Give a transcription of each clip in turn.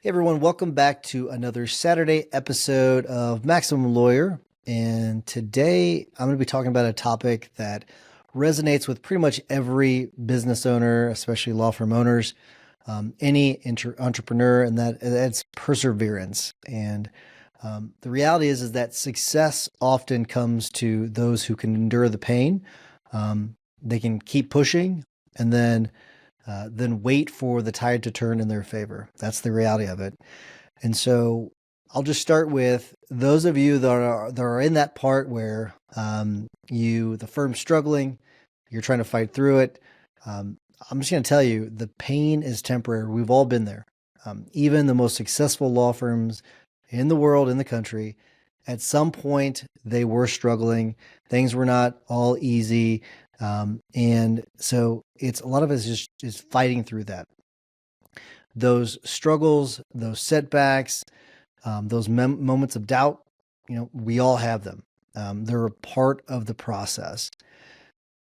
Hey everyone, welcome back to another Saturday episode of Maximum Lawyer. And today I'm going to be talking about a topic that resonates with pretty much every business owner, especially law firm owners, any entrepreneur, and that's perseverance. And the reality is that success often comes to those who can endure the pain. They can keep pushing, and then wait for the tide to turn in their favor. That's the reality of it. And so I'll just start with those of you that are in that part where the firm's struggling, you're trying to fight through it. I'm just going to tell you, the pain is temporary. We've all been there. Even the most successful law firms in the world, in the country, at some point they were struggling. Things were not all easy. And so a lot of it is fighting through that. Those struggles, those setbacks, those moments of doubt, we all have them. They're a part of the process.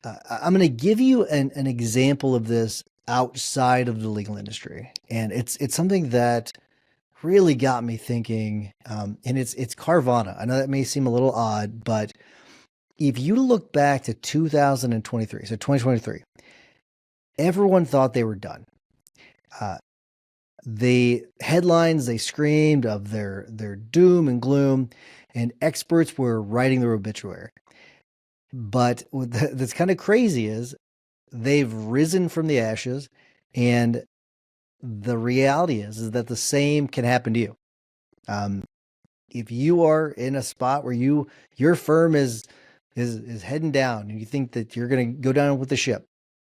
I'm going to give you an example of this outside of the legal industry. And it's something that really got me thinking, and it's Carvana. I know that may seem a little odd, but if you look back to 2023, so 2023, everyone thought they were done. The headlines, they screamed of their doom and gloom, and experts were writing their obituary. But that's kind of crazy is they've risen from the ashes, and the reality is that the same can happen to you. If you are in a spot where your firm is heading down and you think that you're going to go down with the ship,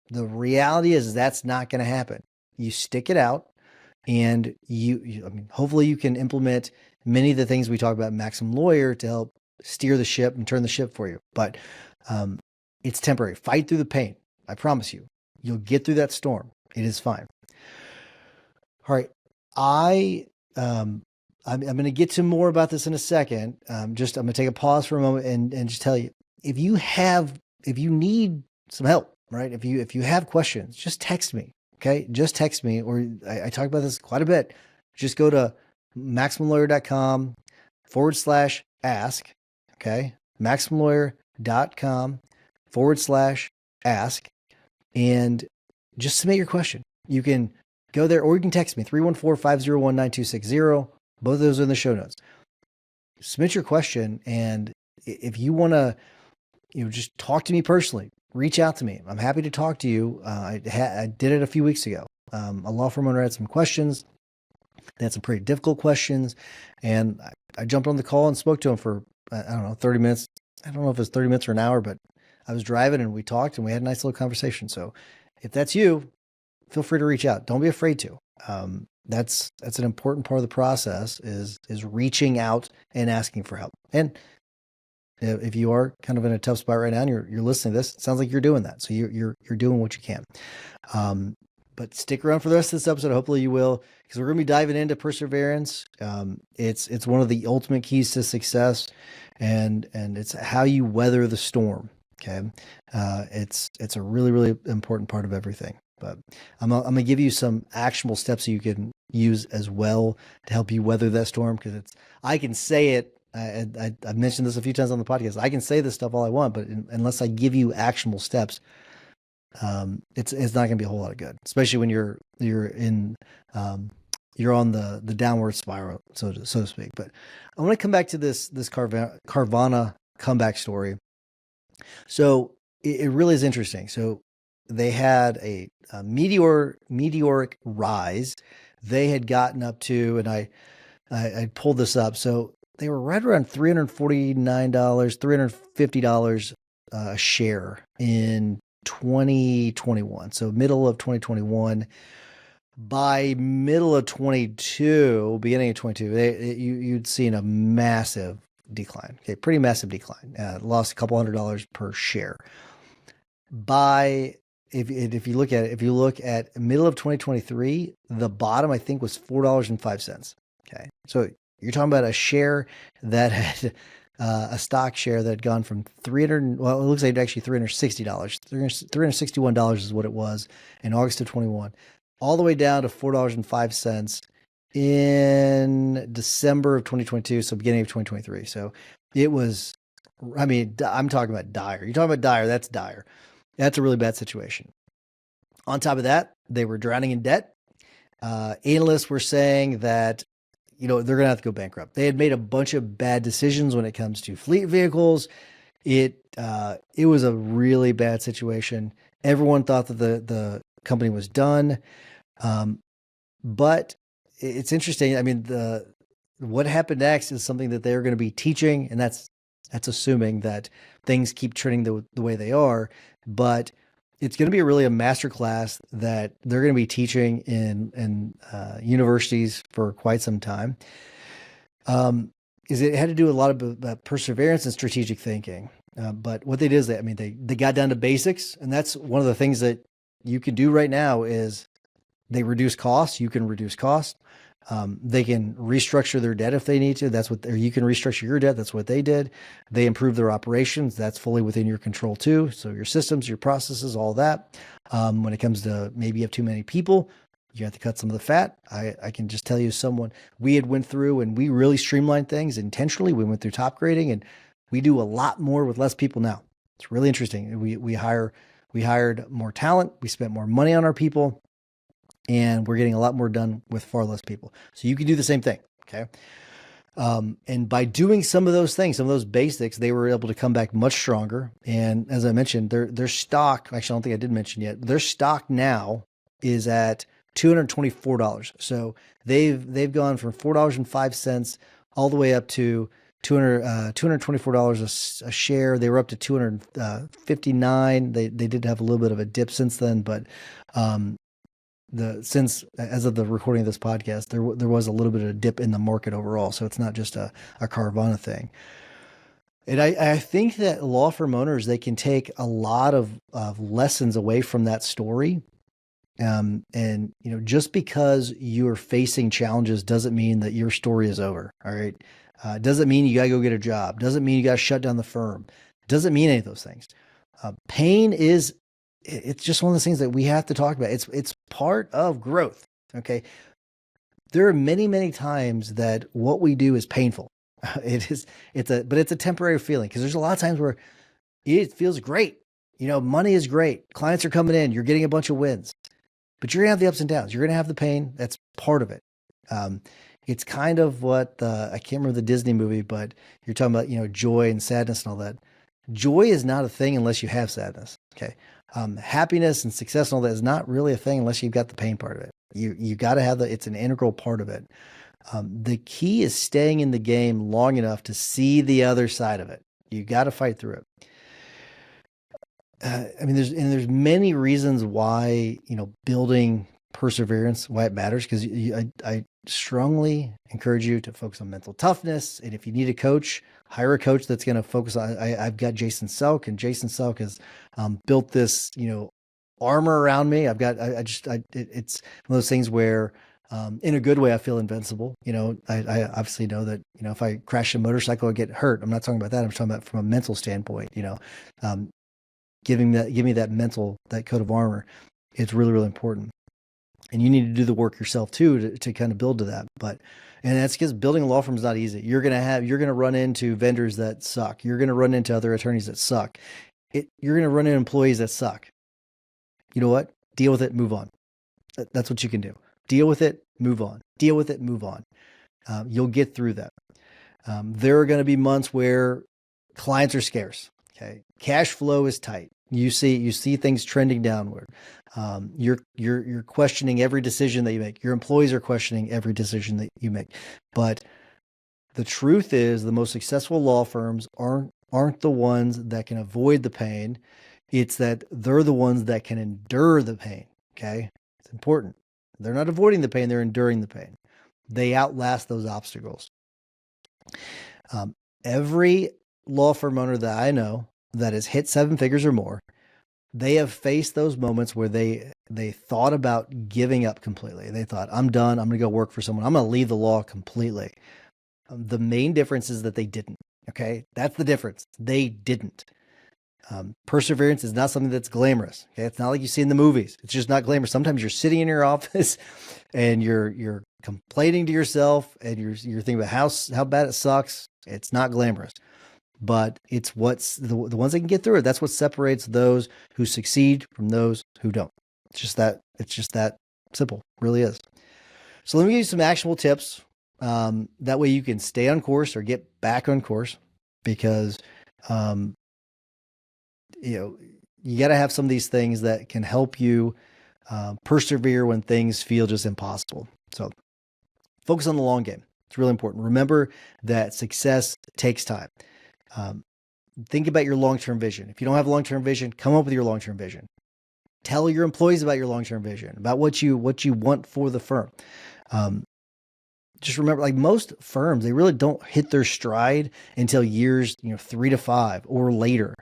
the reality is that's not going to happen. You stick it out, and hopefully you can implement many of the things we talk about in Maximum Lawyer to help steer the ship and turn the ship for you. But it's temporary. Fight through the pain. I promise you, you'll get through that storm. It is fine. All right. I'm going to get to more about this in a second. I'm going to take a pause for a moment and just tell you, if you need some help, right? If you have questions, just text me. Okay. Just text me, or I talk about this quite a bit. Just go to maximumlawyer.com/ask. Okay. maximumlawyer.com/ask, and just submit your question. You can go there, or you can text me 314-501-9260. Both of those are in the show notes. Submit your question, and if you want to, just talk to me personally, reach out to me. I'm happy to talk to you. I did it a few weeks ago. A law firm owner had some questions. They had some pretty difficult questions, and I jumped on the call and spoke to him for, 30 minutes. I don't know if it was 30 minutes or an hour, but I was driving and we talked and we had a nice little conversation. So if that's you, feel free to reach out. Don't be afraid to. That's an important part of the process is reaching out and asking for help. And if you are kind of in a tough spot right now and you're listening to this, it sounds like you're doing that. So you're doing what you can. But stick around for the rest of this episode. Hopefully you will, because we're going to be diving into perseverance. It's one of the ultimate keys to success, and it's how you weather the storm. Okay. It's a really, really important part of everything. But I'm going to give you some actionable steps that you can use as well to help you weather that storm. Because I can say it. I've mentioned this a few times on the podcast. I can say this stuff all I want, but unless I give you actionable steps, it's not going to be a whole lot of good. Especially when you're on the downward spiral, so to speak. But I want to come back to this Carvana comeback story. So it really is interesting. So they had a meteoric rise. They had gotten up to, and I pulled this up. So they were right around $349, $350 a share in 2021. So middle of 2021. By middle of 22, beginning of 22, you'd seen a massive decline. Okay, pretty massive decline. Lost a couple $100 per share. If you look at middle of 2023, the bottom I think was $4.05. Okay, so you're talking about a share that had a stock share that had gone from it looks like actually $360, $361 is what it was in August of 21, all the way down to $4.05 in December of 2022, so beginning of 2023. So it was, I mean, I'm talking about dire. You're talking about dire, that's dire. That's a really bad situation. On top of that, they were drowning in debt. Analysts were saying that, they're going to have to go bankrupt. They had made a bunch of bad decisions when it comes to fleet vehicles. It was a really bad situation. Everyone thought that the company was done. But it's interesting. I mean, what happened next is something that they're going to be teaching, and that's assuming that things keep trending the way they are. But it's going to be really a masterclass that they're going to be teaching in universities for quite some time. Is it had to do with a lot of perseverance and strategic thinking. But what they did is they got down to basics, and that's one of the things that you can do right now is they reduce costs. You can reduce costs. They can restructure their debt if they need to. Or you can restructure your debt. That's what they did. They improve their operations. That's fully within your control too. So your systems, your processes, all that. When it comes to maybe you have too many people, you have to cut some of the fat. I can just tell you we had went through and we really streamlined things intentionally. We went through top grading and we do a lot more with less people now. It's really interesting. We hired more talent. We spent more money on our people. And we're getting a lot more done with far less people. So you can do the same thing, okay? And by doing some of those things, some of those basics, they were able to come back much stronger. And as I mentioned, their stock, actually, I don't think I did mention yet, their stock now is at $224. So they've gone from $4.05 all the way up to $224 a share. They were up to 259. They did have a little bit of a dip since then, but since as of the recording of this podcast, there was a little bit of a dip in the market overall. So it's not just a Carvana thing. And I think that law firm owners, they can take a lot of lessons away from that story. And just because you're facing challenges doesn't mean that your story is over. All right. Doesn't mean you got to go get a job. Doesn't mean you got to shut down the firm. Doesn't mean any of those things. Pain it's just one of those things that we have to talk about. It's part of growth. Okay. There are many, many times that what we do is painful. But it's a temporary feeling because there's a lot of times where it feels great. Money is great. Clients are coming in. You're getting a bunch of wins, but you're gonna have the ups and downs. You're gonna have the pain. That's part of it. It's kind of what I can't remember the Disney movie, but you're talking about, joy and sadness and all that. Joy is not a thing unless you have sadness. Okay. Happiness and success and all that is not really a thing unless you've got the pain part of it. You got to have it's an integral part of it. The key is staying in the game long enough to see the other side of it. You got to fight through it. There's many reasons why, building perseverance, why it matters. Cause I strongly encourage you to focus on mental toughness. And if you need a coach, hire a coach that's going to focus on, I've got Jason Selk, and Jason Selk has built this, armor around me. It's one of those things where, in a good way, I feel invincible. I obviously know that, if I crash a motorcycle, I get hurt. I'm not talking about that. I'm talking about from a mental standpoint, giving me that coat of armor. It's really, really important. And you need to do the work yourself too, to kind of build to that. And that's because building a law firm is not easy. You're going to run into vendors that suck. You're going to run into other attorneys that suck. You're going to run into employees that suck. You know what? Deal with it, move on. That's what you can do. Deal with it, move on. Deal with it, move on. You'll get through that. There are going to be months where clients are scarce. Okay. Cash flow is tight. You see things trending downward. You're questioning every decision that you make. Your employees are questioning every decision that you make. But the truth is, the most successful law firms aren't the ones that can avoid the pain. It's that they're the ones that can endure the pain. Okay, it's important. They're not avoiding the pain; they're enduring the pain. They outlast those obstacles. Every law firm owner that I know that has hit 7 figures or more, they have faced those moments where they thought about giving up completely. They thought, I'm done. I'm going to go work for someone. I'm going to leave the law completely. The main difference is that they didn't. Okay. That's the difference. They didn't. Perseverance is not something that's glamorous. Okay. It's not like you see in the movies. It's just not glamorous. Sometimes you're sitting in your office and you're complaining to yourself and you're thinking about how bad it sucks. It's not glamorous, but it's what's the ones that can get through it. That's what separates those who succeed from those who don't. It's just that simple. It really is. So let me give you some actionable tips. That way you can stay on course or get back on course, because, you got to have some of these things that can help you persevere when things feel just impossible. So focus on the long game. It's really important. Remember that success takes time. Think about your long-term vision. If you don't have long-term vision, come up with your long-term vision. Tell your employees about your long-term vision, about what you want for the firm. Just remember, like most firms, they really don't hit their stride until years, 3 to 5 or later.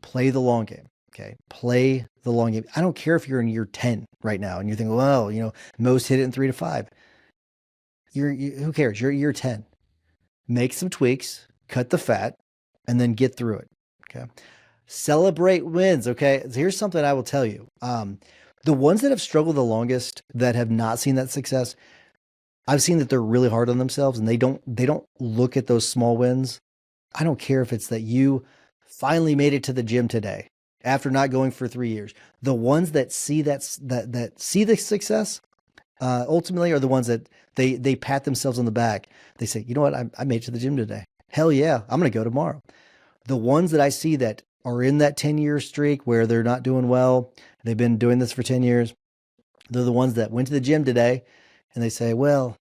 Play the long game. Okay. Play the long game. I don't care if you're in year 10 right now and you're thinking, well, most hit it in 3 to 5. Who cares? You're at year 10. Make some tweaks, cut the fat, and then get through it. Okay. Celebrate wins. Okay. So here's something I will tell you. The ones that have struggled the longest, that have not seen that success, I've seen that they're really hard on themselves and they don't look at those small wins. I don't care if it's that you finally made it to the gym today after not going for 3 years. The ones that see that see the success, ultimately are the ones that they pat themselves on the back. They say, you know what? I made it to the gym today. Hell yeah. I'm going to go tomorrow. The ones that I see that are in that 10-year streak where they're not doing well, they've been doing this for 10 years. They're the ones that went to the gym today and they say, well,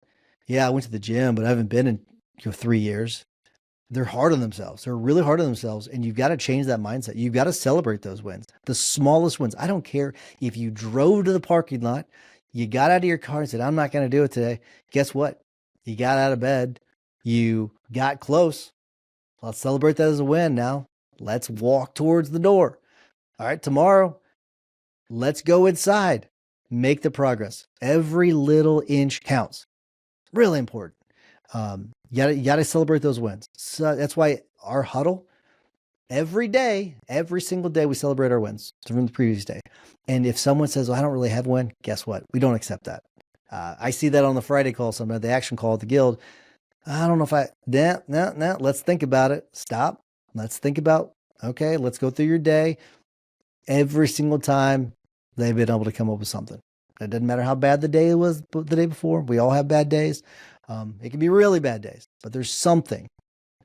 yeah, I went to the gym, but I haven't been in 3 years. They're hard on themselves. They're really hard on themselves. And you've got to change that mindset. You've got to celebrate those wins, the smallest wins. I don't care if you drove to the parking lot, you got out of your car and said, I'm not going to do it today. Guess what? You got out of bed. You got close. Let's celebrate that as a win now. Let's walk towards the door. All right, tomorrow, let's go inside. Make the progress. Every little inch counts. Really important. You gotta celebrate those wins. So that's why our huddle, every day, every single day, we celebrate our wins from the previous day. And if someone says, well, I don't really have a win, guess what? We don't accept that. I see that on the Friday call, sometimes the action call at the guild. I don't know if no, let's think about it. Stop. Let's think about, okay, let's go through your day. Every single time they've been able to come up with something. It doesn't matter how bad the day was the day before. We all have bad days. It can be really bad days, but there's something.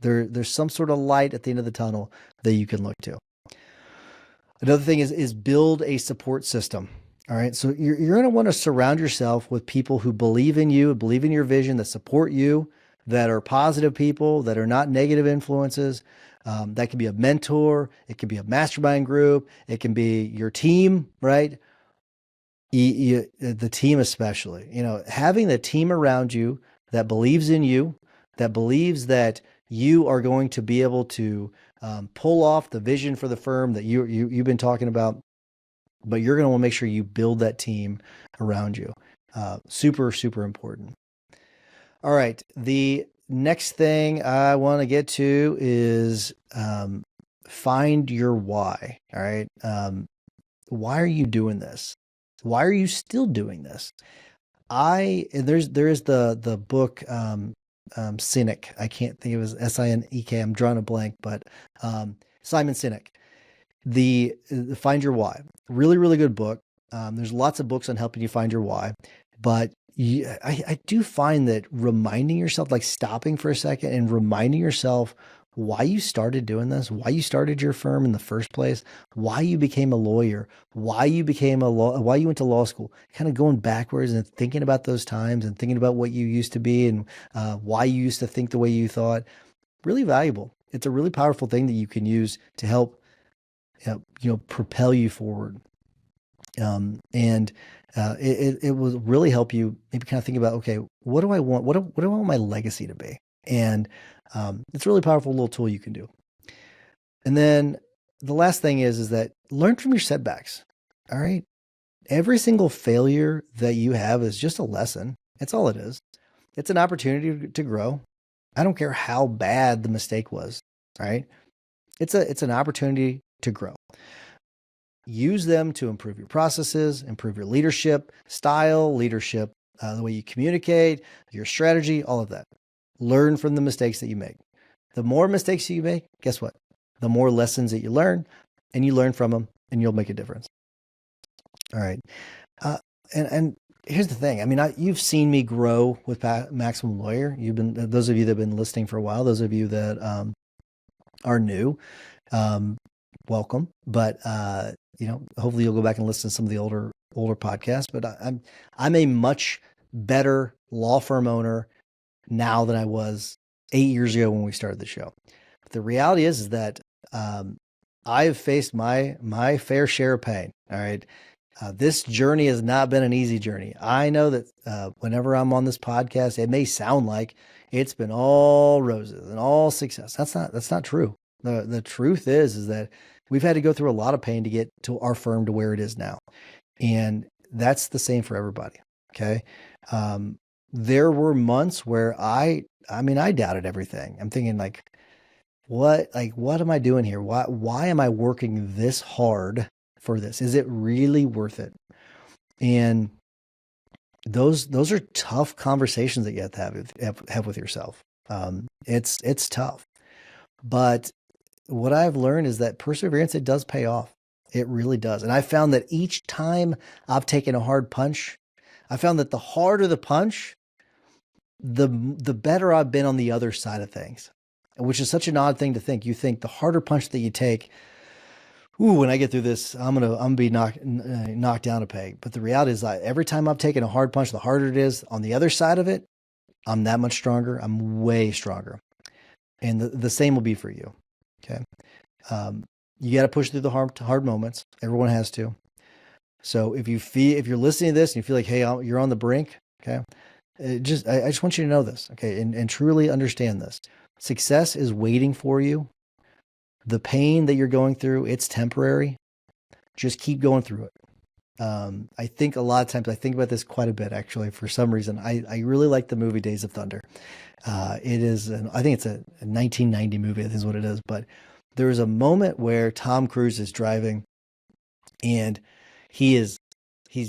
There's some sort of light at the end of the tunnel that you can look to. Another thing is build a support system. All right. So you're going to want to surround yourself with people who believe in you, believe in your vision, that support you, that are positive people, that are not negative influences. That can be a mentor. It can be a mastermind group. It can be your team, right? The team especially, having the team around you that believes in you, that believes that you are going to be able to pull off the vision for the firm that you've been talking about, but you're going to want to make sure you build that team around you. Super, super important. All right. The next thing I want to get to is find your why. All right. Why are you doing this? Why are you still doing this? There is the book Sinek. I can't think, it was Sinek. I'm drawing a blank, but Simon Sinek. The Find Your Why. Really, really good book. There's lots of books on helping you find your why, but I do find that reminding yourself, like stopping for a second and reminding yourself why you started doing this, why you started your firm in the first place, why you became a lawyer, why you went to law school, kind of going backwards and thinking about those times and thinking about what you used to be and why you used to think the way you thought. Really valuable. It's a really powerful thing that you can use to help, propel you forward. It will really help you maybe kind of think about, okay, what do I want? What do I want my legacy to be? And it's a really powerful little tool you can do. And then the last thing is that learn from your setbacks. All right. Every single failure that you have is just a lesson. That's all it is. It's an opportunity to grow. I don't care how bad the mistake was. All right. It's an opportunity to grow. Use them to improve your processes, improve your leadership style, leadership the way you communicate, your strategy, all of that. Learn from the mistakes that you make. The more mistakes you make, guess what? The more lessons that you learn, and you learn from them, and you'll make a difference. All right. And here's the thing. I mean, you've seen me grow with Maximum Lawyer. Those of you that have been listening for a while, those of you that are new, welcome. But hopefully you'll go back and listen to some of the older podcasts. But I'm a much better law firm owner now than I was 8 years ago when we started the show. But the reality is that I've faced my fair share of pain. All right. This journey has not been an easy journey. I know that whenever I'm on this podcast, it may sound like it's been all roses and all success. That's not true. The truth is that we've had to go through a lot of pain to get to our firm to where it is now. And that's the same for everybody. Okay. There were months where I doubted everything. I'm thinking what am I doing here? Why am I working this hard for this? Is it really worth it? And those are tough conversations that you have to have with yourself. It's tough, but what I've learned is that perseverance, it does pay off. It really does. And I found that each time I've taken a hard punch, I found that the harder the punch, the better I've been on the other side of things, which is such an odd thing to think. You think the harder punch that you take, when I get through this, I'm gonna be knocked down a peg. But the reality is that every time I've taken a hard punch, the harder it is on the other side of it, I'm that much stronger. I'm way stronger. And the same will be for you. Okay. You got to push through the hard moments. Everyone has to. So if you're listening to this and you feel like, hey, you're on the brink. Okay. I just want you to know this. Okay. And truly understand this. Success is waiting for you. The pain that you're going through, it's temporary. Just keep going through it. I think a lot of times, I think about this quite a bit, actually, for some reason. I really like the movie Days of Thunder. I think it's a 1990 movie, I think is what it is. But there is a moment where Tom Cruise is driving and he's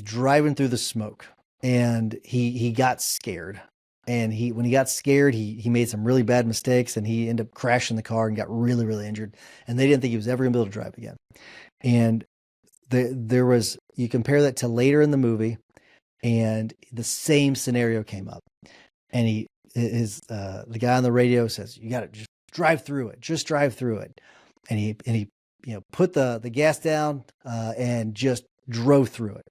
driving through the smoke, and he got scared. And when he got scared, he made some really bad mistakes, and he ended up crashing the car and got really, really injured. And they didn't think he was ever going to be able to drive again. And you compare that to later in the movie, and the same scenario came up. And the guy on the radio says, "You got to just drive through it. Just drive through it." And he put the gas down and just drove through it.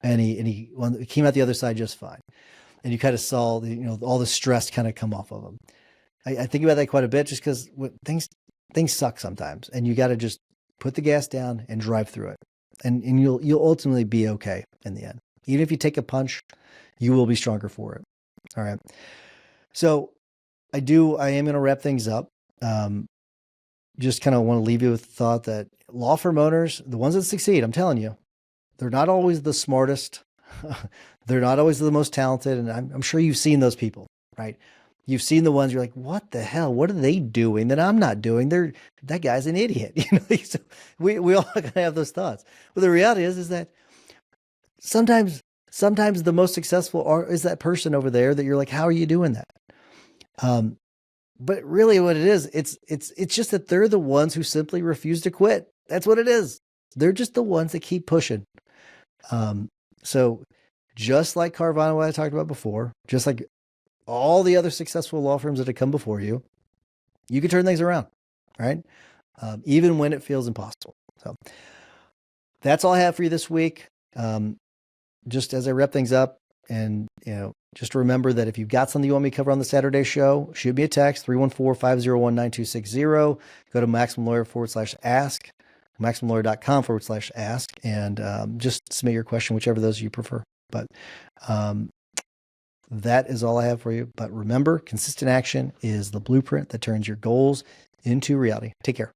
And he came out the other side just fine. And you kind of saw all the stress kind of come off of him. I think about that quite a bit, just because things suck sometimes, and you got to just put the gas down and drive through it, and you'll ultimately be okay in the end. Even if you take a punch, you will be stronger for it. All right. So I am going to wrap things up. Just kind of want to leave you with the thought that law firm owners, the ones that succeed, I'm telling you, they're not always the smartest. They're not always the most talented. And I'm sure you've seen those people, right? You've seen the ones you're like, what the hell? What are they doing that I'm not doing? That guy's an idiot. So we all kind of have those thoughts. But the reality is that sometimes the most successful is that person over there that you're like, how are you doing that? But really what it is, it's just that they're the ones who simply refuse to quit. That's what it is. They're just the ones that keep pushing. So just like Carvana, what I talked about before, just like all the other successful law firms that have come before you, you can turn things around, right? Even when it feels impossible. So that's all I have for you this week. Just as I wrap things up, and just remember that if you've got something you want me to cover on the Saturday show, shoot me a text, 314-501-9260. Go to MaximumLawyer/ask, MaximumLawyer.com/ask, and just submit your question, whichever of those you prefer. But that is all I have for you. But remember, consistent action is the blueprint that turns your goals into reality. Take care.